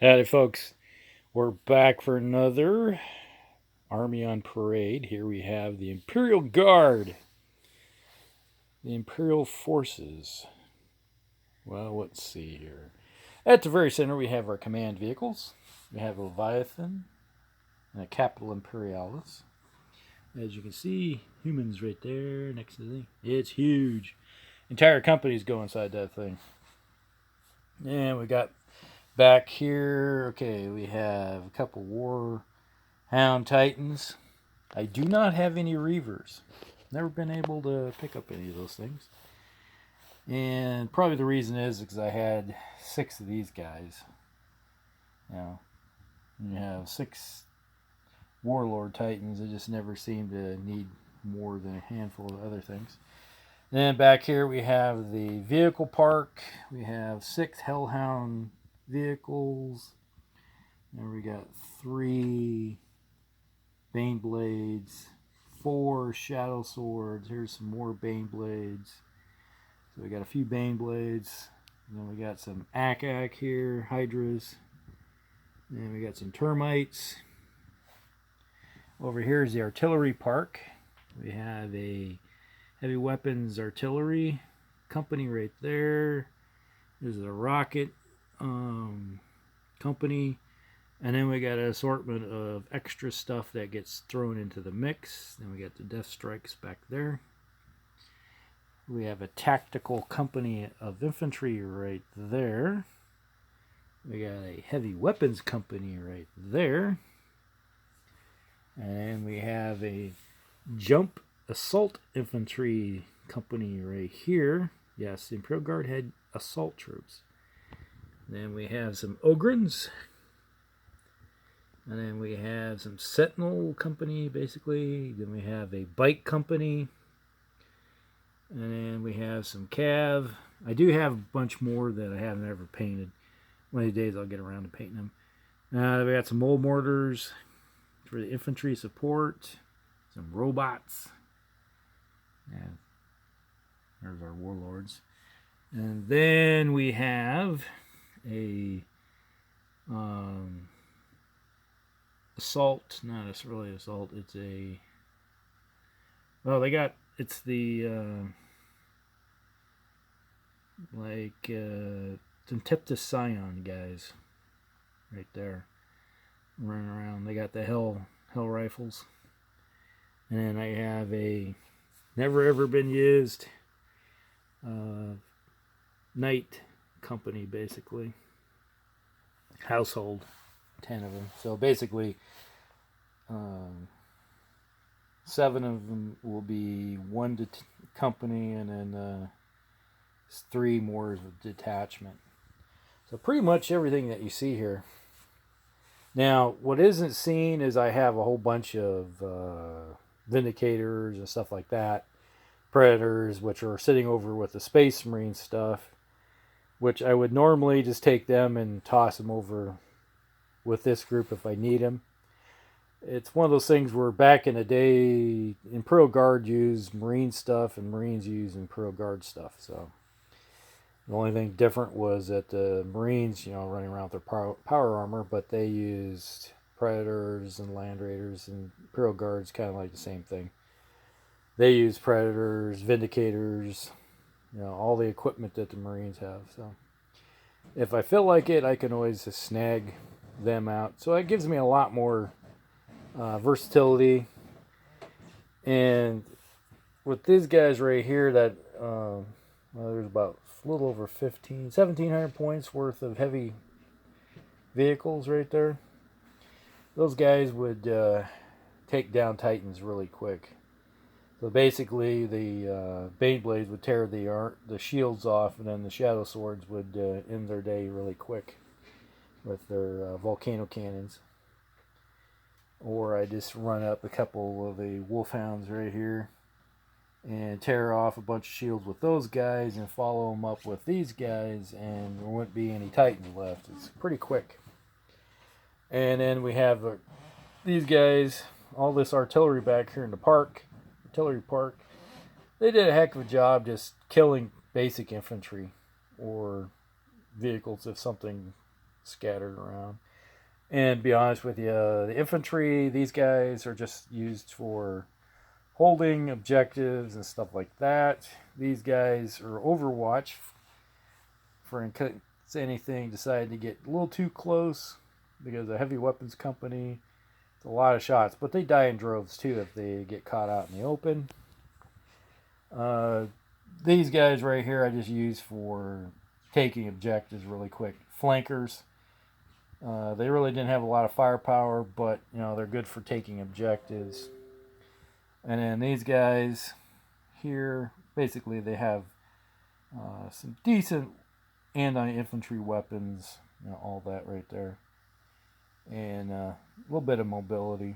Howdy, folks. We're back for another Army on Parade. Here we have the Imperial Guard, the Imperial Forces. Well, let's see here. At the very center, we have our command vehicles. We have a Leviathan and a Capital Imperialis. As you can see, humans right there next to the thing. It's huge. Entire companies go inside that thing. And we got back here, okay, we have a couple Warhound Titans. I do not have any Reavers. Never been able to pick up any of those things. And probably the reason is because I had 6 of these guys. You have 6 Warlord Titans. I just never seem to need more than a handful of other things. Then back here we have the vehicle park. We have 6 Hellhound vehicles. And we got 3 Bane Blades, 4 Shadow Swords. Here's some more Bane Blades. So we got a few Bane Blades. And then we got some Akak here, Hydras. And then we got some Termites. Over here is the artillery park. We have a heavy weapons artillery company right there. There's a rocket company. And then we got an assortment of extra stuff that gets thrown into the mix. Then we got the Death Strikes back there. We have a tactical company of infantry right there. We got a heavy weapons company right there. And we have a jump assault infantry company right here. Yes, the Imperial Guard had assault troops. Then we have some Ogrins. And then we have some Sentinel company, basically. Then we have a bike company. And then we have some Cav. I do have a bunch more that I haven't ever painted. One of these days I'll get around to painting them. We got some mold mortars for the infantry support. Some robots. And there's our warlords. And then we have a assault. No, it's really assault. It's a. Well, they got. It's the Tempest Scion guys, right there, running around. They got the hell rifles, and then I have a never ever been used Knight company, basically household, 10 of them. So basically, 7 of them will be one company, and then 3 more with detachment. So pretty much everything that you see here. Now, what isn't seen is I have a whole bunch of Vindicators and stuff like that. Predators, which are sitting over with the Space Marine stuff, which I would normally just take them and toss them over with this group if I need them. It's one of those things where back in the day, Imperial Guard used Marine stuff and Marines used Imperial Guard stuff. So the only thing different was that the Marines, running around with their power armor, but they used Predators and Land Raiders, and Imperial Guard's kind of like the same thing. They use Predators, Vindicators, all the equipment that the Marines have. So if I feel like it, I can always just snag them out. So it gives me a lot more versatility. And with these guys right here, that there's about a little over 1,700 points worth of heavy vehicles right there. Those guys would take down Titans really quick. So basically, the Bane Blades would tear the shields off, and then the Shadow Swords would end their day really quick with their volcano cannons. Or I just run up a couple of the Wolfhounds right here and tear off a bunch of shields with those guys and follow them up with these guys, and there wouldn't be any Titans left. It's pretty quick. And then we have these guys, all this artillery back here in the artillery park. They did a heck of a job just killing basic infantry or vehicles if something scattered around. And to be honest with you, the infantry, these guys are just used for holding objectives and stuff like that. These guys are Overwatch for in case anything decided to get a little too close, because a heavy weapons company, it's a lot of shots, but they die in droves too if they get caught out in the open. These guys right here I just use for taking objectives really quick. Flankers. They really didn't have a lot of firepower, but they're good for taking objectives. And then these guys here, basically they have some decent anti-infantry weapons, all that right there, and a little bit of mobility.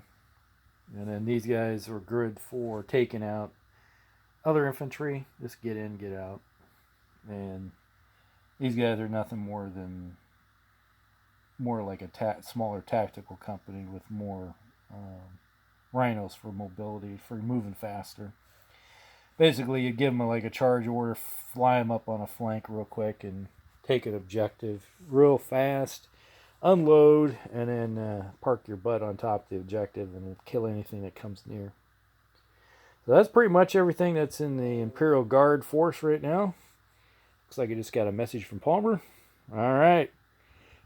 And then these guys are good for taking out other infantry, just get in, get out. And these guys are nothing more like a smaller tactical company with more rhinos for mobility, for moving faster. Basically, you give them like a charge order, fly them up on a flank real quick, and take an objective real fast, unload, and then park your butt on top of the objective and kill anything that comes near. So that's pretty much everything that's in the Imperial Guard force right now. Looks like I just got a message from Palmer. All right.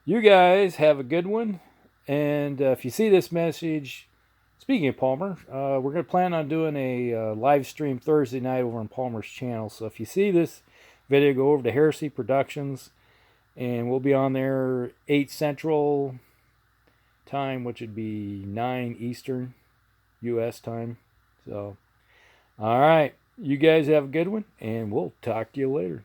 You guys have a good one. And if you see this message, speaking of Palmer, we're going to plan on doing a live stream Thursday night over on Palmer's channel. So if you see this video, go over to Heresy Productions, and we'll be on there 8 Central time, which would be 9 Eastern U.S. time. So, all right. You guys have a good one, and we'll talk to you later.